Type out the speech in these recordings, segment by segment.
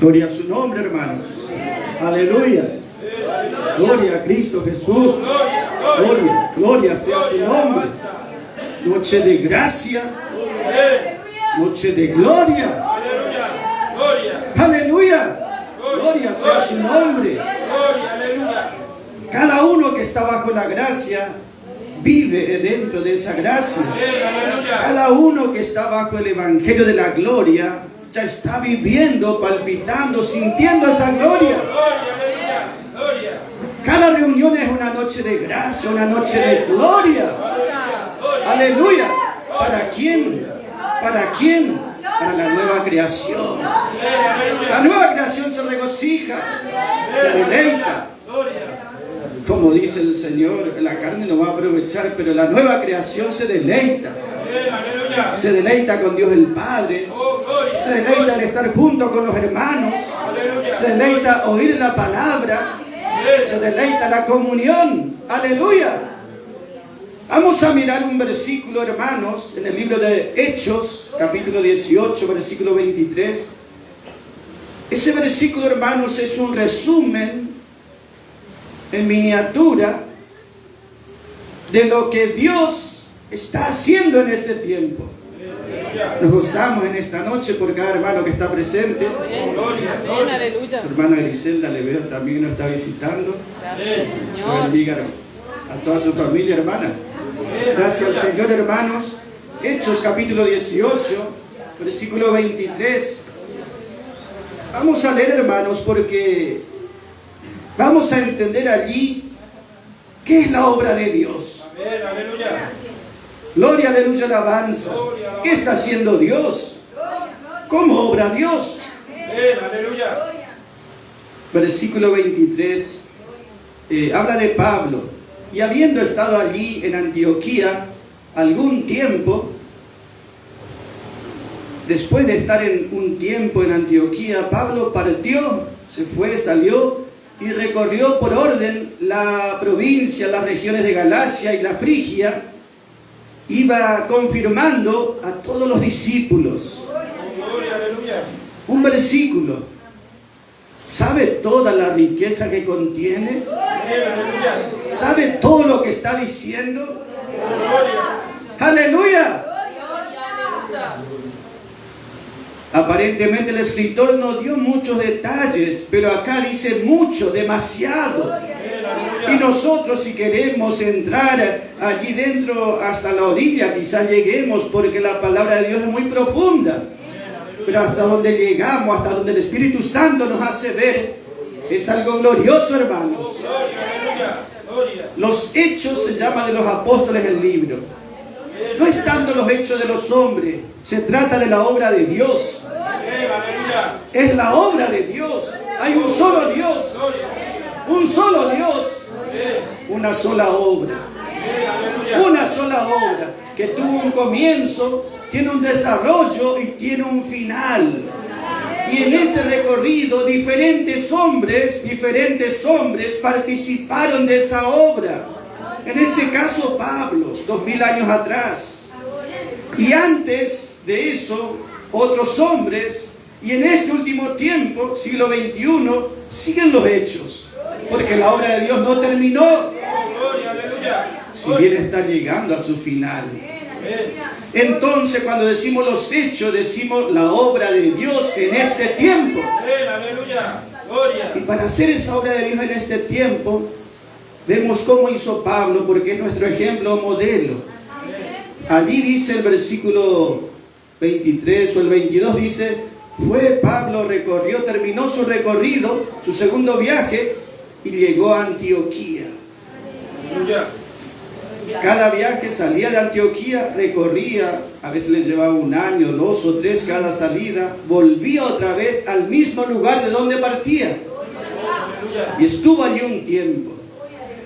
Gloria a su nombre, hermanos. Aleluya. Gloria a Cristo Jesús. Gloria, gloria sea su nombre. Noche de gracia. Noche de gloria. Aleluya. Gloria sea su nombre. Cada uno que está bajo la gracia vive dentro de esa gracia. Cada uno que está bajo el evangelio de la gloria ya está viviendo, palpitando, sintiendo esa gloria. Cada reunión es una noche de gracia, una noche de gloria. Aleluya. ¿Para quién? ¿Para quién? Para la nueva creación. La nueva creación se regocija, se deleita. Como dice el Señor, la carne no va a aprovechar, pero la nueva creación se deleita. Se deleita con Dios el Padre. Se deleita al estar junto con los hermanos. Se deleita oír la palabra. Se deleita la comunión. Aleluya. Vamos a mirar un versículo, hermanos, en el libro de Hechos, capítulo 18, versículo 23. Ese versículo, hermanos, es un resumen en miniatura de lo que Dios está haciendo en este tiempo. Nos gozamos en esta noche por cada hermano que está presente. Aleluya. Su hermana Griselda le veo también nos está visitando. Gracias, Señor. Bendiga a toda su familia, hermana. Gracias al Señor, hermanos. Hechos capítulo 18, versículo 23. Vamos a leer, hermanos, porque vamos a entender allí qué es la obra de Dios. Gloria, aleluya, alabanza. ¿Qué está haciendo Dios? ¿Cómo obra Dios? Versículo 23 habla de Pablo. Y habiendo estado allí en Antioquía algún tiempo, después de estar en un tiempo en Antioquía, Pablo partió, se fue, salió y recorrió por orden la provincia, las regiones de Galacia y la Frigia. Iba confirmando a todos los discípulos. Un versículo. ¿Sabe toda la riqueza que contiene? ¿Sabe todo lo que está diciendo? ¡Aleluya! Aparentemente el escritor no dio muchos detalles, pero acá dice mucho, demasiado. Y nosotros, si queremos entrar allí dentro hasta la orilla, quizás lleguemos, porque la palabra de Dios es muy profunda. Pero hasta donde llegamos, hasta donde el Espíritu Santo nos hace ver, es algo glorioso, hermanos. Los hechos se llama de los apóstoles el libro. No es tanto los hechos de los hombres, se trata de la obra de Dios. Es la obra de Dios. Hay un solo Dios. Un solo Dios. Una sola obra. Una sola obra que tuvo un comienzo, tiene un desarrollo y tiene un final. Y en ese recorrido diferentes hombres participaron de esa obra. En este caso Pablo, 2000 años atrás. Y antes de eso, otros hombres. Y en este último tiempo, siglo XXI, siguen los hechos. Porque la obra de Dios no terminó. Si bien está llegando a su final. Entonces, cuando decimos los hechos, decimos la obra de Dios en este tiempo. Y para hacer esa obra de Dios en este tiempo, vemos cómo hizo Pablo, porque es nuestro ejemplo modelo. Allí dice el versículo 23 o el 22, dice: fue Pablo, terminó su recorrido, su segundo viaje, y llegó a Antioquía. Cada viaje salía de Antioquía, recorría, a veces le llevaba 1 año, 2 o 3 cada salida, volvía otra vez al mismo lugar de donde partía. Y estuvo allí un tiempo.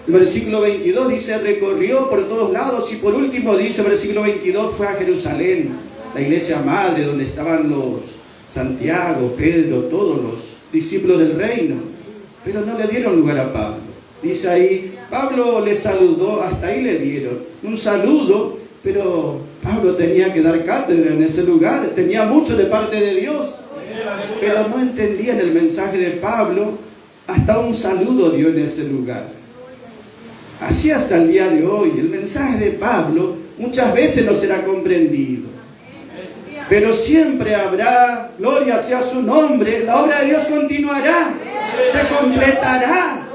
El versículo 22 dice: recorrió por todos lados, y por último dice el versículo 22, fue a Jerusalén, la iglesia madre, donde estaban los Santiago, Pedro, todos los discípulos del reino. Pero no le dieron lugar a Pablo. Dice ahí, Pablo le saludó, hasta ahí le dieron un saludo, pero Pablo tenía que dar cátedra en ese lugar, tenía mucho de parte de Dios. Pero no entendían el mensaje de Pablo. Hasta un saludo dio en ese lugar. Así hasta el día de hoy. El mensaje de Pablo muchas veces no será comprendido. Pero siempre habrá, gloria sea su nombre, la obra de Dios continuará, se completará.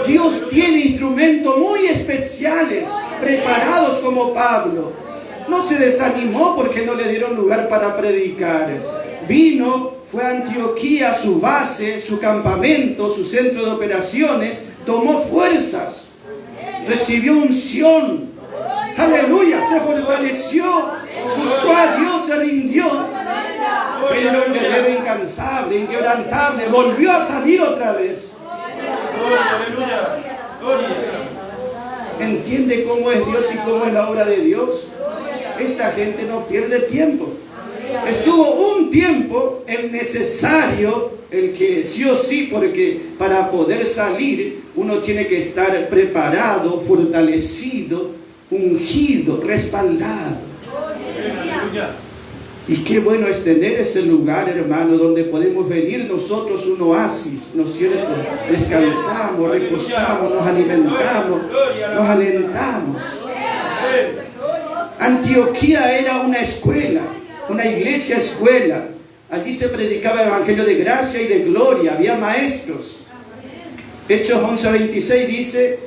Dios tiene instrumentos muy especiales, preparados como Pablo. No se desanimó porque no le dieron lugar para predicar. Vino, fue a Antioquía, su base, su campamento, su centro de operaciones, tomó fuerzas, recibió unción. Aleluya, se fortaleció, buscó a Dios, se rindió. Era un guerrero incansable, inquebrantable, volvió a salir otra vez. ¿Entiende cómo es Dios y cómo es la obra de Dios? Esta gente no pierde tiempo. Estuvo un tiempo el necesario, el que sí o sí, porque para poder salir uno tiene que estar preparado, fortalecido, ungido, respaldado. Y qué bueno es tener ese lugar, hermano, donde podemos venir nosotros un oasis, ¿no es cierto? Descansamos, reposamos, nos alimentamos, nos alentamos. Antioquía era una escuela, una iglesia escuela. Allí se predicaba el evangelio de gracia y de gloria, había maestros. Hechos 11:26 dice,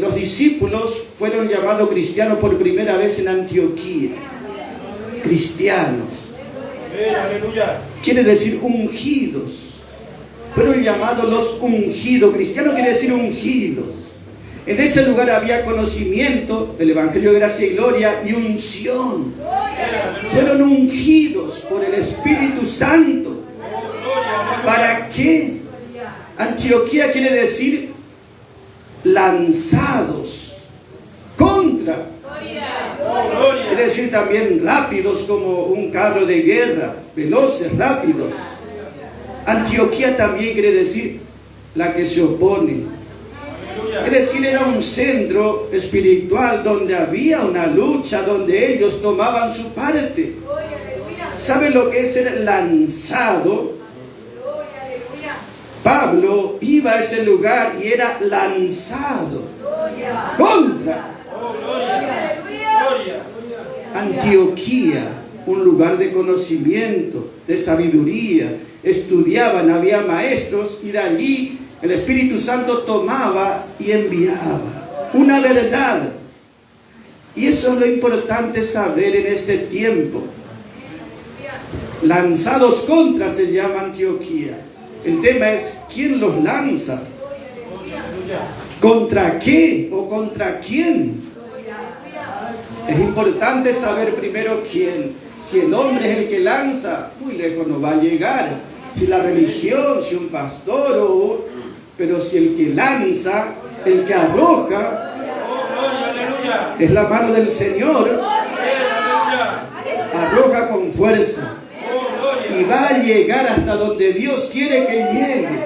los discípulos fueron llamados cristianos por primera vez en Antioquía. Cristianos. Quiere decir ungidos. Fueron llamados los ungidos. Cristiano quiere decir ungidos. En ese lugar había conocimiento, el evangelio de gracia y gloria y unción. Fueron ungidos por el Espíritu Santo. ¿Para qué? Antioquía quiere decir lanzados contra. Quiere decir también rápidos como un carro de guerra, veloces, rápidos. Antioquía también quiere decir la que se opone. Es decir, era un centro espiritual donde había una lucha, donde ellos tomaban su parte. ¿Saben lo que es ser lanzado? Pablo iba a ese lugar y era lanzado contra. Antioquía, un lugar de conocimiento, de sabiduría. Estudiaban, había maestros y de allí el Espíritu Santo tomaba y enviaba una verdad. Y eso es lo importante saber en este tiempo. Lanzados contra se llama Antioquía. El tema es ¿quién los lanza? ¿Contra qué o contra quién? Es importante saber primero quién. Si el hombre es el que lanza, muy lejos no va a llegar. Si la religión, si un pastor, pero si el que lanza, el que arroja, es la mano del Señor, arroja con fuerza y va a llegar hasta donde Dios quiere que llegue.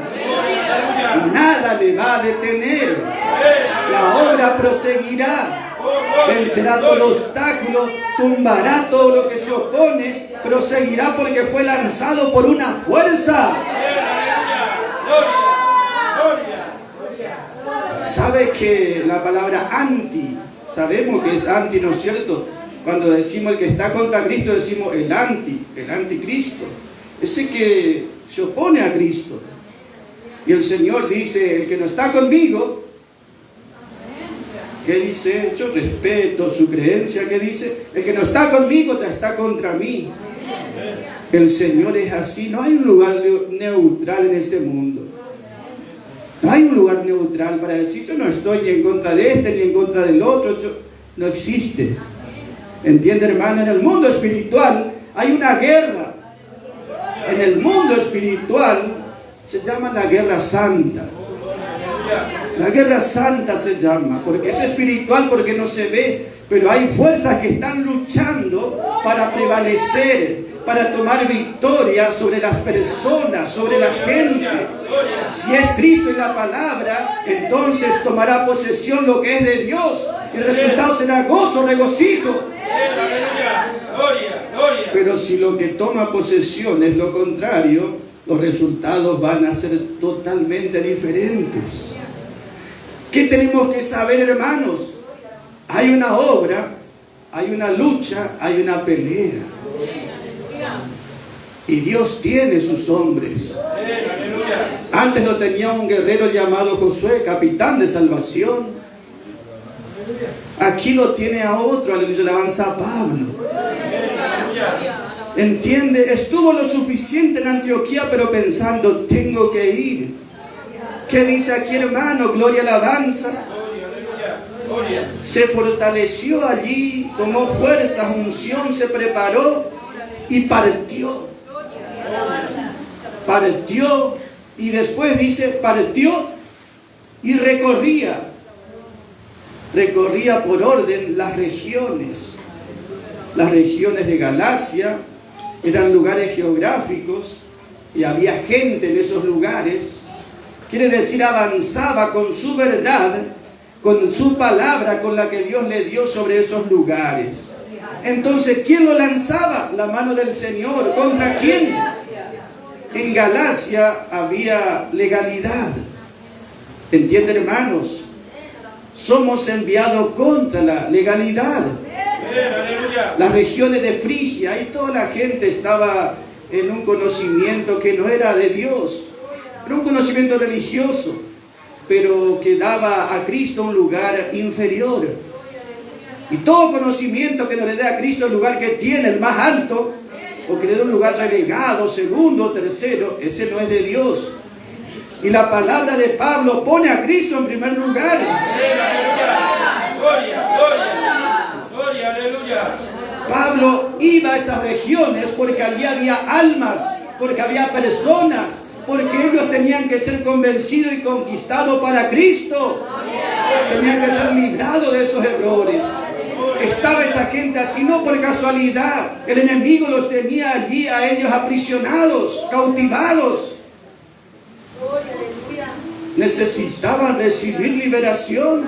Nada le va a detener. La obra proseguirá. Vencerá todo obstáculo, tumbará todo lo que se opone, proseguirá porque fue lanzado por una fuerza. ¿Sabe que la palabra anti, sabemos que es anti, ¿no es cierto? Cuando decimos el que está contra Cristo, decimos el anticristo, ese que se opone a Cristo. Y el Señor dice, el que no está conmigo, ¿qué dice? Yo respeto su creencia. ¿Qué dice? El que no está conmigo ya está contra mí. El Señor es así. No hay un lugar neutral en este mundo. No hay un lugar neutral para decir yo no estoy ni en contra de este ni en contra del otro. No existe. ¿Entiende, hermano? En el mundo espiritual hay una guerra. En el mundo espiritual se llama la guerra santa. La guerra santa se llama, porque es espiritual, porque no se ve, pero hay fuerzas que están luchando para prevalecer, para tomar victoria sobre las personas, sobre la gente. Si es Cristo y la palabra, entonces tomará posesión lo que es de Dios, y el resultado será gozo, regocijo. Pero si lo que toma posesión es lo contrario, los resultados van a ser totalmente diferentes. ¿Qué tenemos que saber, hermanos? Hay una obra, hay una lucha, hay una pelea. Y Dios tiene sus hombres. Antes lo tenía un guerrero llamado Josué, capitán de salvación. Aquí lo tiene a otro, aleluya, alabanza a Pablo. Entiende, estuvo lo suficiente en Antioquía, pero pensando, tengo que ir. ¿Qué dice aquí, hermano? Gloria, alabanza. Se fortaleció allí, tomó fuerza, unción, se preparó y partió. Partió y después dice, partió y recorría por orden las regiones de Galacia. Eran lugares geográficos y había gente en esos lugares. Quiere decir, avanzaba con su verdad, con su palabra, con la que Dios le dio sobre esos lugares. Entonces, ¿quién lo lanzaba? La mano del Señor. ¿Contra quién? En Galacia había legalidad. ¿Entienden, hermanos? Somos enviados contra la legalidad. Las regiones de Frigia, y toda la gente estaba en un conocimiento que no era de Dios. Era un conocimiento religioso, pero que daba a Cristo un lugar inferior. Y todo conocimiento que no le dé a Cristo el lugar que tiene, el más alto, o que le dé un lugar relegado, segundo, tercero, ese no es de Dios. Y la palabra de Pablo pone a Cristo en primer lugar. Gloria, aleluya. Pablo iba a esas regiones porque allí había almas, porque había personas, porque ellos tenían que ser convencidos y conquistados para Cristo. Tenían que ser librados de esos errores. Estaba esa gente así, no por casualidad. El enemigo los tenía allí a ellos aprisionados, cautivados. Necesitaban recibir liberación.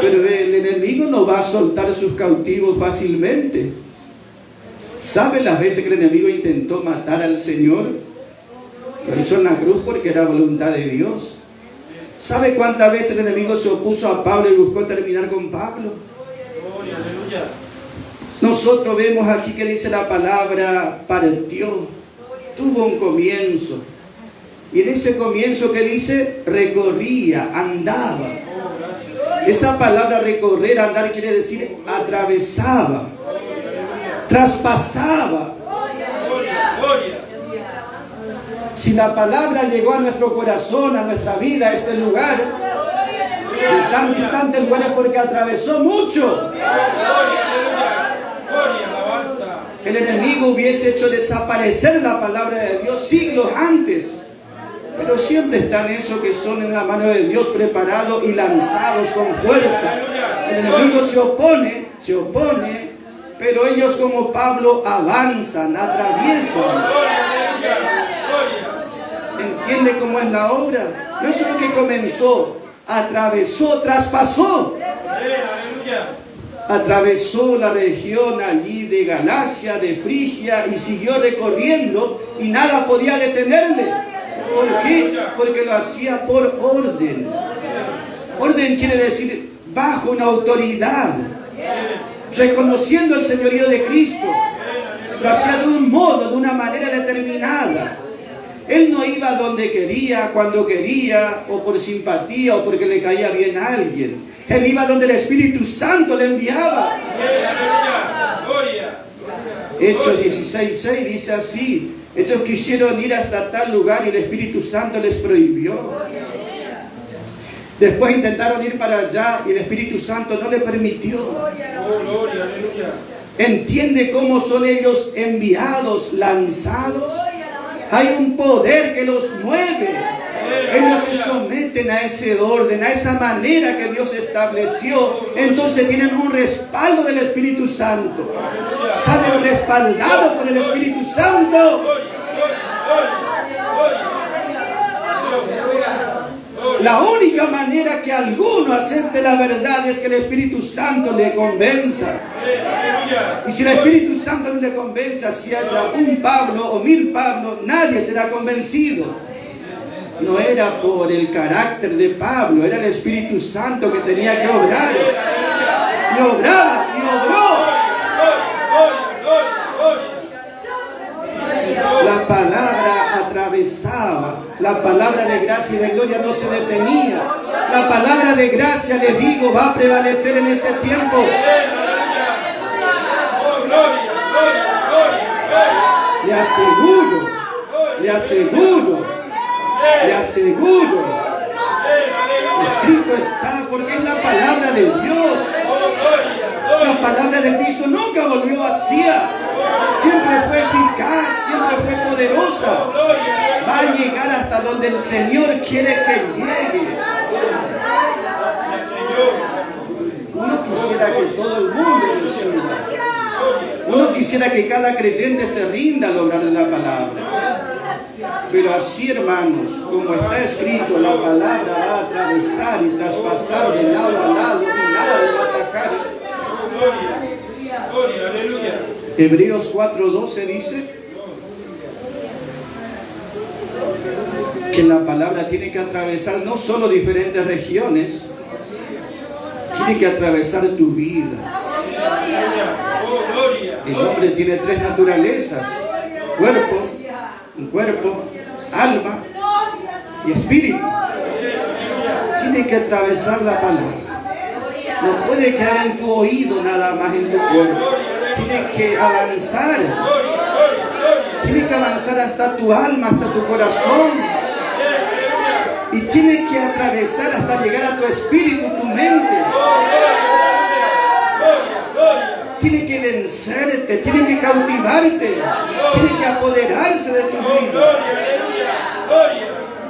Pero el enemigo no va a soltar sus cautivos fácilmente. ¿Saben las veces que el enemigo intentó matar al Señor? Lo hizo en la cruz porque era voluntad de Dios. ¿Sabe cuántas veces el enemigo se opuso a Pablo y buscó terminar con Pablo? Nosotros vemos aquí que dice la palabra partió. Tuvo un comienzo. Y en ese comienzo que dice, recorría, andaba. Esa palabra recorrer, andar, quiere decir atravesaba, traspasaba. Si la palabra llegó a nuestro corazón, a nuestra vida, a este lugar, de tan distante el lugar es porque atravesó mucho. El enemigo hubiese hecho desaparecer la palabra de Dios siglos antes. Pero siempre están esos que son en la mano de Dios preparados y lanzados con fuerza. El enemigo se opone, pero ellos como Pablo avanzan, atraviesan. ¿Entiende cómo es la obra? No es lo que comenzó, atravesó, traspasó. Atravesó la región allí de Galacia, de Frigia, y siguió recorriendo y nada podía detenerle. ¿Por qué? Porque lo hacía por orden. Orden quiere decir bajo una autoridad, reconociendo el señorío de Cristo. Lo hacía de un modo, de una manera determinada. Él no iba donde quería, cuando quería, o por simpatía, o porque le caía bien a alguien. Él iba donde el Espíritu Santo le enviaba. Hechos 16:6 dice así: ellos quisieron ir hasta tal lugar y el Espíritu Santo les prohibió. Después intentaron ir para allá y el Espíritu Santo no les permitió. ¿Entiende cómo son ellos enviados, lanzados? Hay un poder que los mueve. Ellos se someten a ese orden, a esa manera que Dios estableció. Entonces tienen un respaldo del Espíritu Santo. Salen respaldados por el Espíritu Santo. La única manera que alguno acepte la verdad es que el Espíritu Santo le convenza. Y si el Espíritu Santo no le convenza, si haya un Pablo o 1000 Pablos, nadie será convencido. No era por el carácter de Pablo, era el Espíritu Santo que tenía que obrar. Y obraba, y obró. La palabra atravesaba, la palabra de gracia y de gloria no se detenía. La palabra de gracia, le digo, va a prevalecer en este tiempo. Le aseguro, le aseguro, le aseguro. Escrito está, porque es la palabra de Dios. La palabra de Cristo nunca volvió vacía. Siempre fue eficaz, siempre fue poderosa. Va a llegar hasta donde el Señor quiere que llegue. Uno quisiera que todo el mundo reciba. Uno quisiera que cada creyente se rinda al obrar de la palabra. Pero así, hermanos, como está escrito, la palabra va a atravesar y traspasar de lado a lado y nada le va a atacar. Gloria, aleluya. Hebreos 4:12 dice que la palabra tiene que atravesar no solo diferentes regiones, tiene que atravesar tu vida. El hombre tiene 3 naturalezas: cuerpo, alma y espíritu. Tiene que atravesar la palabra. No puede quedar en tu oído nada más, en tu cuerpo. Tiene que avanzar. Tiene que avanzar hasta tu alma, hasta tu corazón. Y tiene que atravesar hasta llegar a tu espíritu, tu mente. Tiene que vencerte, tiene que cautivarte, tiene que apoderarse de tu vida.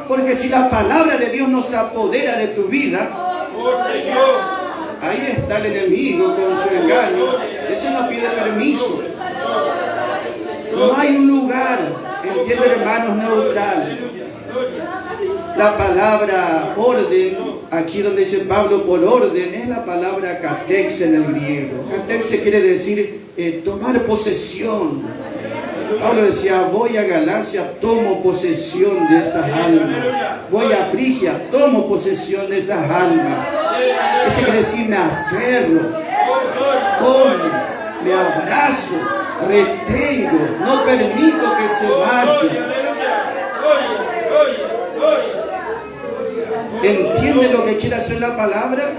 Porque si la palabra de Dios no se apodera de tu vida, ahí está el enemigo con su engaño. Ese no pide permiso. No hay un lugar, entiende, hermanos, neutral. La palabra orden, aquí donde dice Pablo por orden, es la palabra katexe en el griego. Katexe quiere decir tomar posesión. Pablo decía, voy a Galacia, tomo posesión de esas almas. Voy a Frigia, tomo posesión de esas almas. Eso quiere decir, me aferro, tomo, me abrazo, retengo, no permito que se vaya. ¿Entiende lo que quiere hacer la palabra?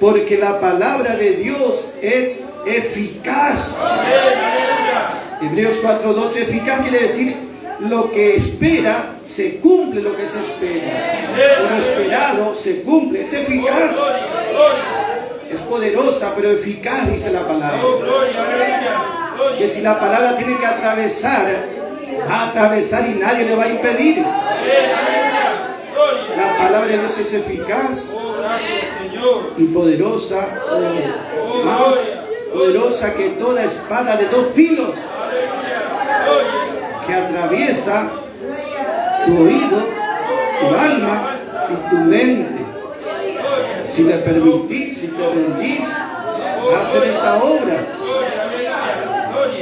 Porque la palabra de Dios es eficaz. Hebreos 4:12, eficaz quiere decir lo que espera, se cumple lo que se espera. Lo esperado se cumple, es eficaz. Es poderosa, pero eficaz, dice la palabra. Que si la palabra tiene que atravesar, va a atravesar y nadie le va a impedir. La palabra de Dios es eficaz y poderosa, más poderosa que toda espada de 2 filos, que atraviesa tu oído, tu alma y tu mente. Si le permitís, si te rendís, va a hacer esa obra.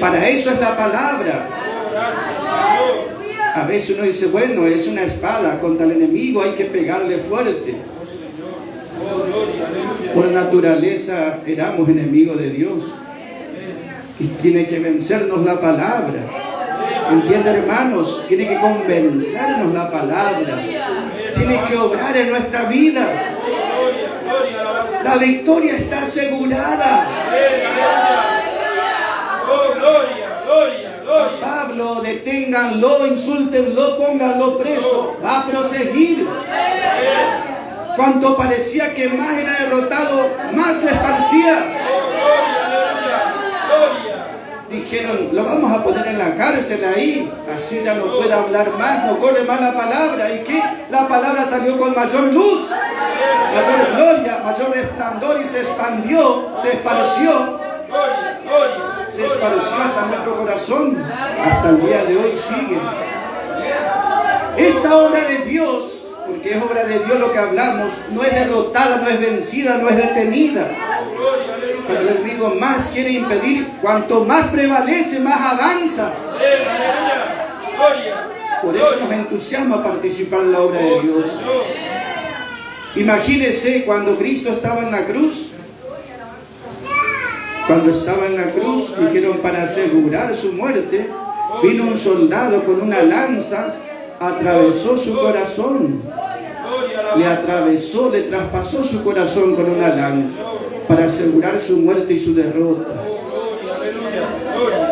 Para eso es la palabra. A veces uno dice, bueno, es una espada contra el enemigo, hay que pegarle fuerte. Por naturaleza éramos enemigos de Dios. Y tiene que vencernos la palabra. ¿Entiende, hermanos? Tiene que convencernos la palabra. Tiene que obrar en nuestra vida. La victoria está asegurada. A Pablo, deténganlo, insúltenlo, pónganlo preso. Va a proseguir. Cuanto parecía que más era derrotado, más se esparcía. Dijeron, lo vamos a poner en la cárcel ahí, así ya no puede hablar más, no corre más la palabra. ¿Y qué? La palabra salió con mayor luz, mayor gloria, mayor resplandor y se expandió, se esparció. Se esparció hasta nuestro corazón. Hasta el día de hoy sigue. Esta obra de Dios, porque es obra de Dios lo que hablamos, no es derrotada, no es vencida, no es detenida. Cuando el enemigo más quiere impedir, cuanto más prevalece, más avanza. Por eso nos entusiasma participar en la obra de Dios. Imagínense cuando Cristo estaba en la cruz. Cuando estaba en la cruz, dijeron, para asegurar su muerte, vino un soldado con una lanza, atravesó su corazón. Le atravesó, le traspasó su corazón con una lanza, para asegurar su muerte y su derrota.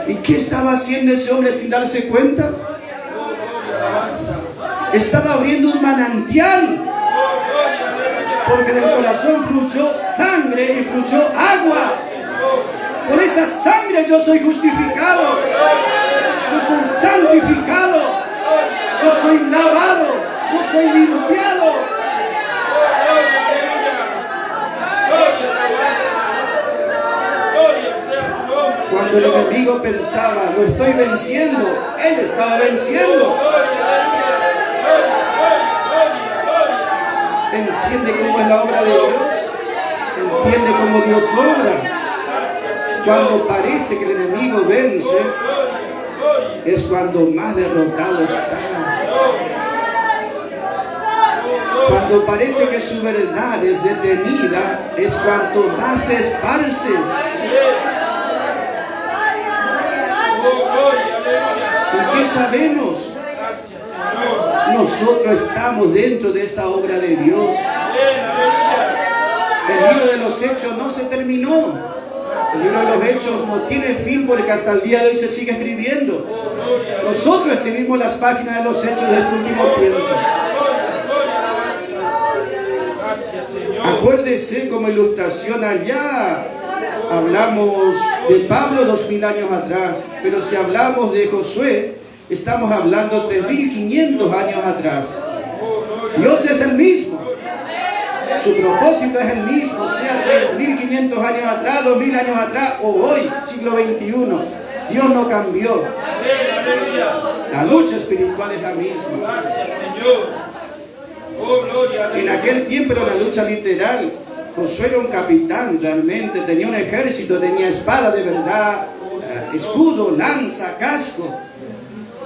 ¿Y qué estaba haciendo ese hombre sin darse cuenta? Estaba abriendo un manantial, porque del corazón fluyó sangre y fluyó agua. Por esa sangre yo soy justificado, yo soy santificado, yo soy lavado, yo soy limpiado. Cuando el enemigo pensaba, lo estoy venciendo, él estaba venciendo. ¿Entiende cómo es la obra de Dios? ¿Entiende cómo Dios obra? Cuando parece que el enemigo vence, es cuando más derrotado está. Cuando parece que su verdad es detenida, es cuanto más se esparce. ¿Y qué sabemos? Nosotros estamos dentro de esa obra de Dios. El libro de los Hechos no se terminó. El libro de los Hechos no tiene fin porque hasta el día de hoy se sigue escribiendo. Nosotros escribimos las páginas de los Hechos del último tiempo. Acuérdese, como ilustración, allá hablamos de Pablo 2000 años atrás, pero si hablamos de Josué, estamos hablando 3500 años atrás. Dios es el mismo. Su propósito es el mismo, sea 3500 años atrás, 2000 años atrás o hoy, siglo XXI. Dios no cambió. La lucha espiritual es la misma. En aquel tiempo era una lucha literal. Josué era un capitán realmente, tenía un ejército, tenía espada de verdad, escudo, lanza, casco.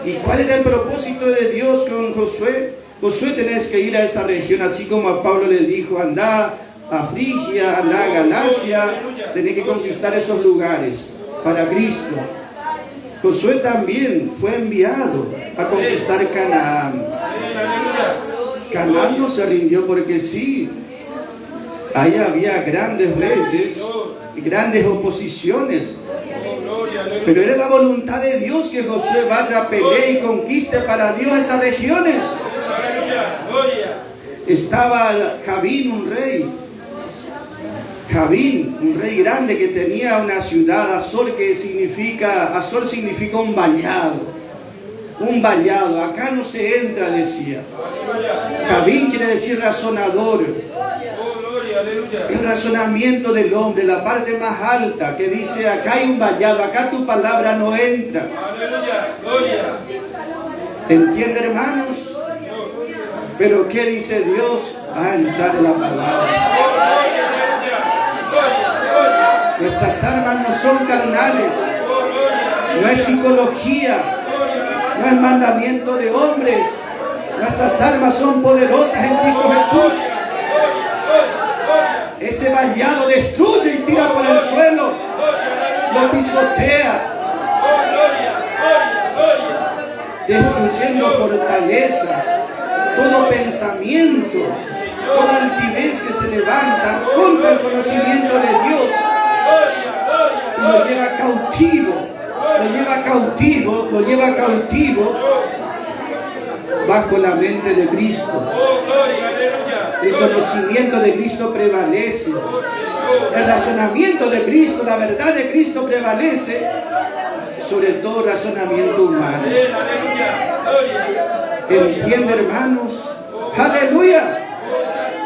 ¿Y cuál era el propósito de Dios con Josué? Josué, tenés que ir a esa región, así como a Pablo le dijo, anda a Frigia, anda a Galacia, tenés que conquistar esos lugares para Cristo. Josué también fue enviado a conquistar Canaán. Canaán no se rindió porque sí. Ahí había grandes reyes y grandes oposiciones. Pero era la voluntad de Dios que Josué vaya a pelear y conquiste para Dios esas regiones. Estaba Javín, un rey. Javín, un rey grande que tenía una ciudad, Azor significa un vallado. Un vallado, acá no se entra, decía. Javín quiere decir razonador. El razonamiento del hombre, la parte más alta, que dice, acá hay un vallado, acá tu palabra no entra. ¿Entiende, hermanos? Pero ¿qué dice Dios? Va a entrar en la palabra. Nuestras armas no son carnales, no es psicología, no es mandamiento de hombres. Nuestras armas son poderosas en Cristo Jesús. Ese vallado destruye y tira por el suelo, lo pisotea, destruyendo fortalezas, todo pensamiento, toda altivez que se levanta contra el conocimiento de Dios, y lo lleva cautivo bajo la mente de Cristo. El conocimiento de Cristo prevalece. El razonamiento de Cristo, la verdad de Cristo prevalece sobre todo razonamiento humano. ¿Entiende, hermanos? ¡Aleluya!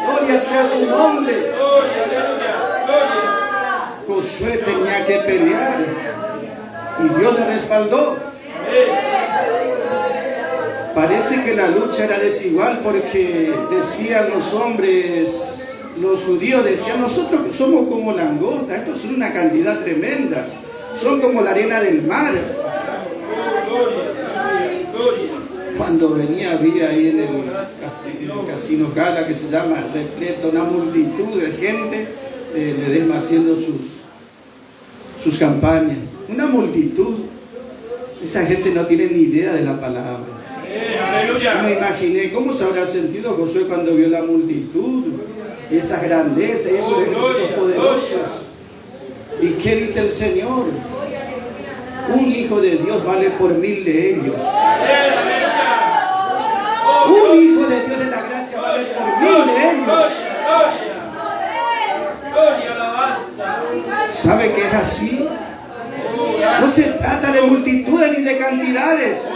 Gloria sea su nombre. Josué tenía que pelear y Dios le respaldó. Parece que la lucha era desigual porque decían los hombres, los judíos decían, nosotros somos como langosta, estos son una cantidad tremenda, son como la arena del mar. Cuando había ahí en el casino Gala, que se llama, repleto, una multitud de gente, Ledesma haciendo sus campañas. Una multitud. Esa gente no tiene ni idea de la palabra. Me imaginé cómo se habrá sentido Josué cuando vio la multitud, esa grandeza y esos ejércitos poderosos. ¿Y qué dice el Señor? Un hijo de Dios vale por 1000 de ellos. Un hijo de Dios de la gracia vale por 1000 de ellos. ¿Sabe que es así? No se trata de multitudes ni de cantidades.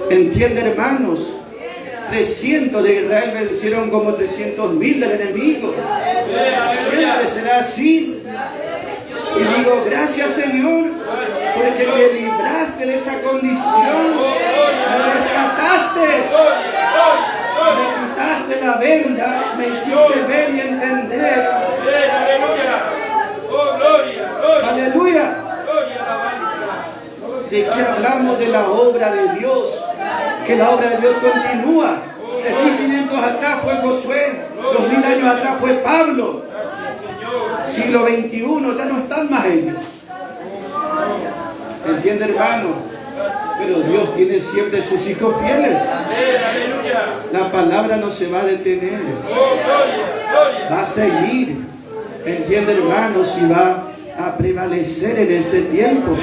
Entiende, hermanos, 300 de Israel vencieron como 300.000 del enemigo. Siempre será así. Y digo, gracias, Señor, porque me libraste de esa condición, me rescataste, me quitaste la venda, me hiciste ver y entender. Aleluya. ¿De qué hablamos? De la obra de Dios, que la obra de Dios continúa. 3500 atrás fue Josué, 2000 años atrás fue Pablo. Siglo XXI ya no están más ellos. ¿Entiende, hermano? Pero Dios tiene siempre sus hijos fieles. La palabra no se va a detener, va a seguir. ¿Entiende, hermano? Si va a prevalecer en este tiempo.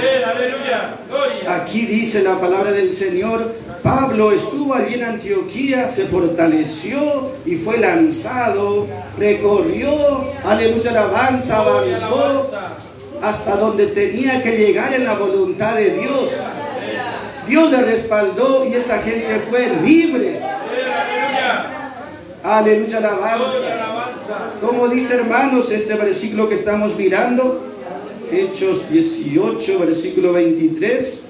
Aquí dice la palabra del Señor: Pablo estuvo allí en Antioquía, se fortaleció y fue lanzado, recorrió, aleluya, alabanza, avanzó hasta donde tenía que llegar en la voluntad de Dios. Dios le respaldó y esa gente fue libre. Aleluya, alabanza. Como dice, hermanos, este versículo que estamos mirando, Hechos 18, versículo 23.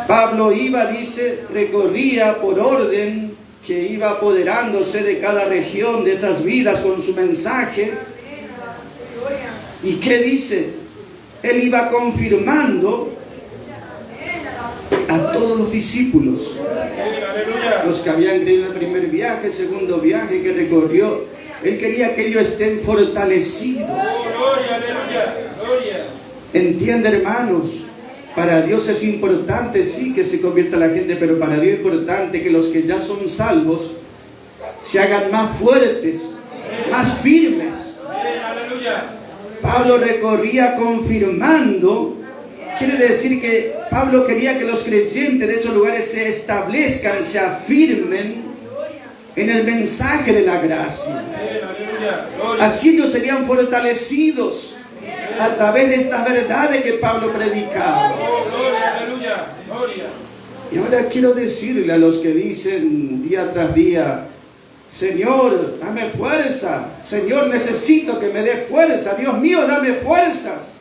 Pablo iba, dice, recorría por orden, que iba apoderándose de cada región de esas vidas con su mensaje. ¿Y qué dice? Él iba confirmando a todos los discípulos, los que habían creído en el primer viaje, segundo viaje que recorrió. Él quería que ellos estén fortalecidos. ¿Entiende, hermanos? Para Dios es importante, sí, que se convierta la gente, pero para Dios es importante que los que ya son salvos se hagan más fuertes, más firmes. Pablo recorría confirmando. Quiere decir que Pablo quería que los creyentes de esos lugares se establezcan, se afirmen en el mensaje de la gracia. Así ellos serían fortalecidos a través de estas verdades que Pablo predicaba. Y ahora quiero decirle a los que dicen día tras día: Señor, dame fuerza. Señor, necesito que me dé fuerza. Dios mío, dame fuerzas.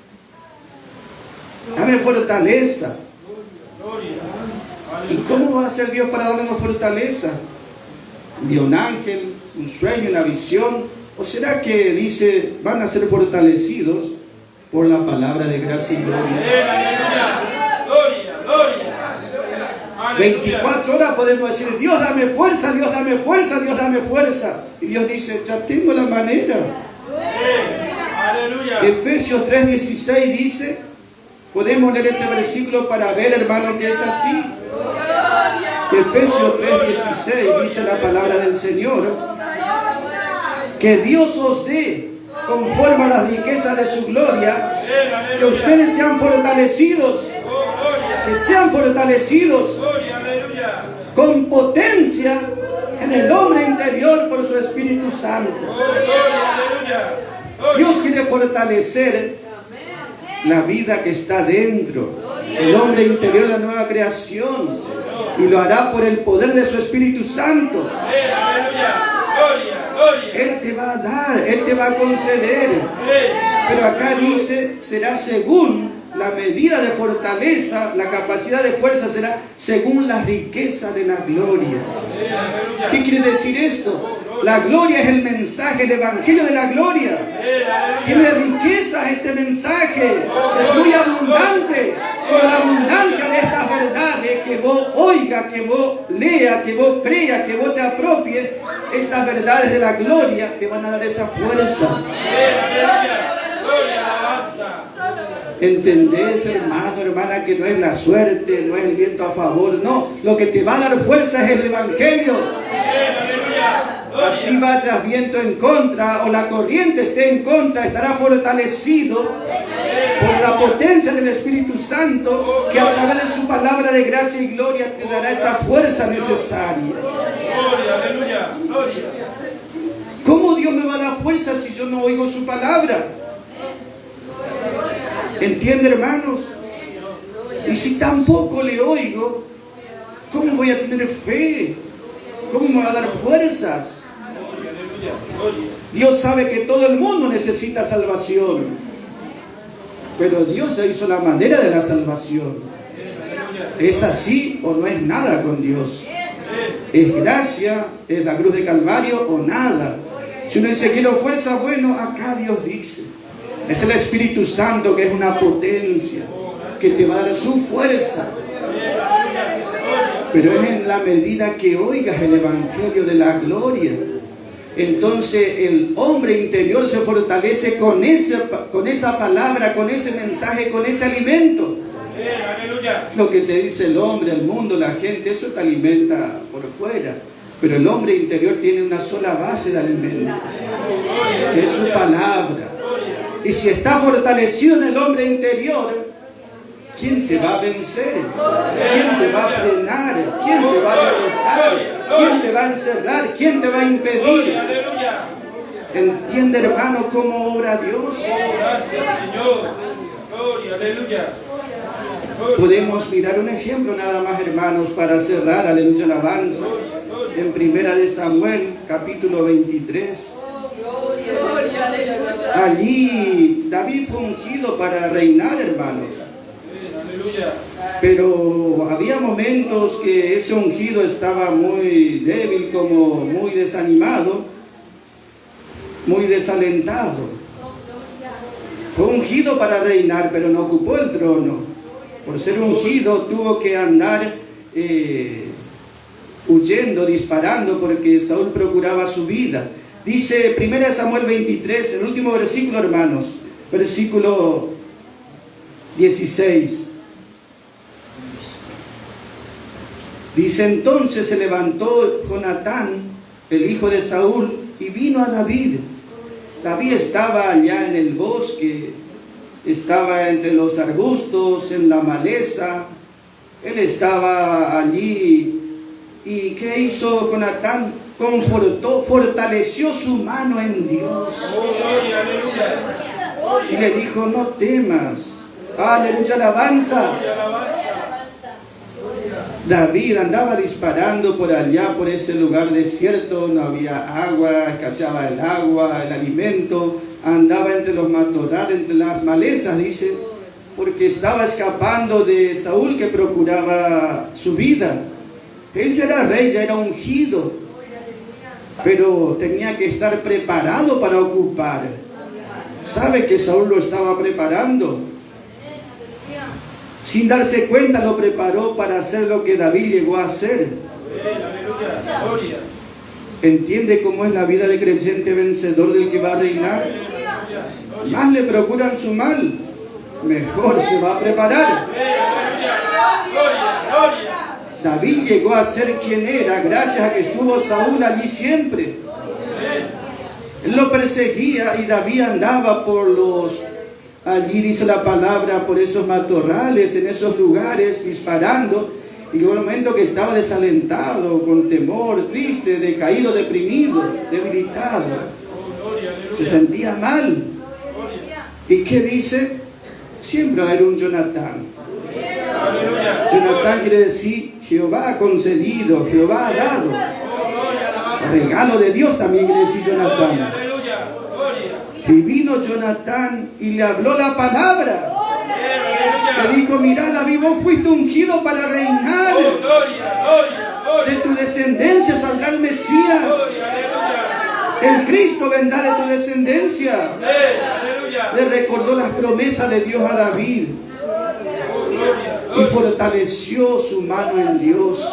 Dame fortaleza. ¿Y cómo va a ser Dios para darnos fortaleza? ¿Envía un ángel, un sueño, una visión? ¿O será que dice van a ser fortalecidos por la palabra de gracia y gloria? 24 horas podemos decir: Dios, dame fuerza, Dios, dame fuerza, Dios, dame fuerza. Y Dios dice: ya tengo la manera. Efesios 3:16 dice, podemos leer ese versículo para ver, hermano, que es así. Efesios 3:16 dice la palabra del Señor: que Dios os dé, conforme a las riquezas de su gloria, que ustedes sean fortalecidos, que sean fortalecidos con potencia en el hombre interior por su Espíritu Santo. Dios quiere fortalecer la vida que está dentro, el hombre interior de la nueva creación, y lo hará por el poder de su Espíritu Santo. Él te va a dar, Él te va a conceder. Pero acá dice, será según la medida de fortaleza, la capacidad de fuerza será según la riqueza de la gloria. ¿Qué quiere decir esto? La gloria es el mensaje, el evangelio de la gloria. Tiene riqueza este mensaje, es muy abundante. Con la abundancia de estas verdades, que vos oiga, que vos lea, que vos crea, que vos te apropies, estas verdades de la gloria te van a dar esa fuerza. ¿Entendés, hermano, hermana, que no es la suerte, no es el viento a favor? No, lo que te va a dar fuerza es el evangelio. Así vayas viento en contra o la corriente esté en contra, estará fortalecido por la potencia del Espíritu Santo, que a través de su palabra de gracia y gloria te dará esa fuerza necesaria. ¿Cómo Dios me va a dar fuerza si yo no oigo su palabra? ¿Entiende, hermanos? Y si tampoco le oigo, ¿cómo voy a tener fe? ¿Cómo me va a dar fuerzas? Dios sabe que todo el mundo necesita salvación, pero Dios ya hizo la manera de la salvación. ¿Es así o no es nada con Dios? ¿Es gracia, es la cruz de Calvario o nada? Si uno dice quiero fuerza, bueno, acá Dios dice, es el Espíritu Santo, que es una potencia, que te va a dar su fuerza. Pero es en la medida que oigas el evangelio de la gloria. Entonces el hombre interior se fortalece con esa palabra, con ese mensaje, con ese alimento. Lo que te dice el hombre, el mundo, la gente, eso te alimenta por fuera. Pero el hombre interior tiene una sola base de alimento, que es su palabra. Y si está fortalecido en el hombre interior, ¿quién te va a vencer? ¿Quién te va a frenar? ¿Quién te va a derrotar? ¿Quién te va a encerrar? ¿Quién te va a impedir? ¿Entiende, hermano, cómo obra Dios? Gracias, Señor. Gloria, aleluya. Podemos mirar un ejemplo nada más, hermanos, para cerrar, aleluya, alabanza. En Primera de Samuel, capítulo 23. Allí David fue ungido para reinar, hermanos. Pero había momentos que ese ungido estaba muy débil, como muy desanimado, muy desalentado. Fue ungido para reinar, pero no ocupó el trono. Por ser ungido tuvo que andar huyendo, disparando, porque Saúl procuraba su vida. Dice 1 Samuel 23, el último versículo, hermanos, versículo 16. Dice, entonces se levantó Jonatán, el hijo de Saúl, y vino a David. David estaba allá en el bosque, estaba entre los arbustos, en la maleza. Él estaba allí. ¿Y qué hizo Jonatán? Confortó, fortaleció su mano en Dios. Y le dijo, no temas. Aleluya, alabanza. David andaba disparando por allá, por ese lugar desierto, no había agua, escaseaba el agua, el alimento, andaba entre los matorrales, entre las malezas, dice, porque estaba escapando de Saúl, que procuraba su vida. Él ya era rey, ya era ungido, pero tenía que estar preparado para ocupar. ¿Sabe que Saúl lo estaba preparando? Sin darse cuenta lo preparó para hacer lo que David llegó a hacer. ¿Entiende cómo es la vida del creyente vencedor, del que va a reinar? Más le procuran su mal, mejor se va a preparar. David llegó a ser quien era gracias a que estuvo Saúl allí siempre. Él lo perseguía y David andaba por los... Allí dice la palabra, por esos matorrales, en esos lugares, disparando. Y en un momento que estaba desalentado, con temor, triste, decaído, deprimido, debilitado. Se sentía mal. ¿Y qué dice? Siempre va a haber un Jonatán. Jonatán quiere decir, Jehová ha concedido, Jehová ha dado. Regalo de Dios también quiere decir Jonatán. Y vino Jonatán y le habló la palabra. Le dijo, mira David, vos fuiste ungido para reinar. De tu descendencia saldrá el Mesías. El Cristo vendrá de tu descendencia. Le recordó las promesas de Dios a David. Y fortaleció su mano en Dios.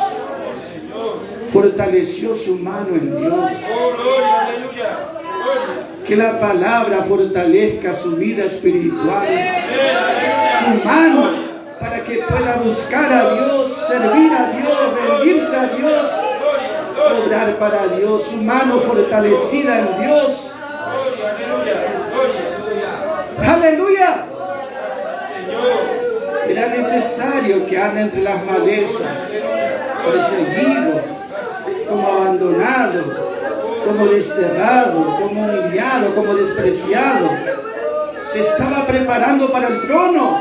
Fortaleció su mano en Dios. Que la palabra fortalezca su vida espiritual, su mano, para que pueda buscar a Dios, servir a Dios, rendirse a Dios, obrar para Dios, su mano fortalecida en Dios. Aleluya. Era necesario que ande entre las malezas, perseguido, como abandonado, como desterrado, como humillado, como despreciado. Se estaba preparando para el trono.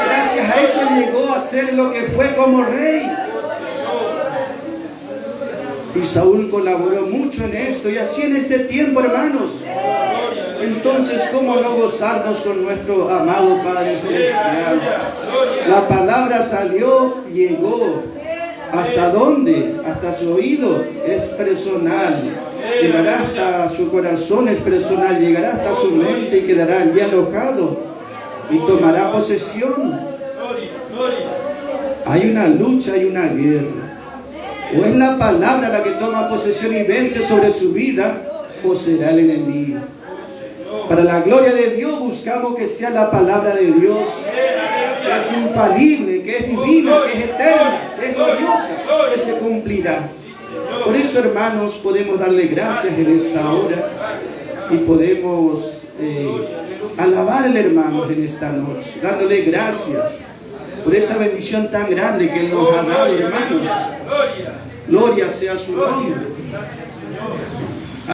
Gracias a eso llegó a ser lo que fue como rey. Y Saúl colaboró mucho en esto. Y así en este tiempo, hermanos. Entonces, ¿cómo no gozarnos con nuestro amado Padre Celestial? La palabra salió, llegó. ¿Hasta dónde? Hasta su oído. Es personal. Llegará hasta su corazón, es personal. Llegará hasta su mente y quedará allí alojado. Y tomará posesión. Hay una lucha, hay una guerra. O es la palabra la que toma posesión y vence sobre su vida, o será el enemigo. Para la gloria de Dios buscamos que sea la palabra de Dios, que es infalible, que es divina, que es eterna, que es gloriosa, que se cumplirá. Por eso, hermanos, podemos darle gracias en esta hora y podemos alabarle, hermanos, en esta noche, dándole gracias por esa bendición tan grande que Él nos ha dado, hermanos. Gloria sea su nombre.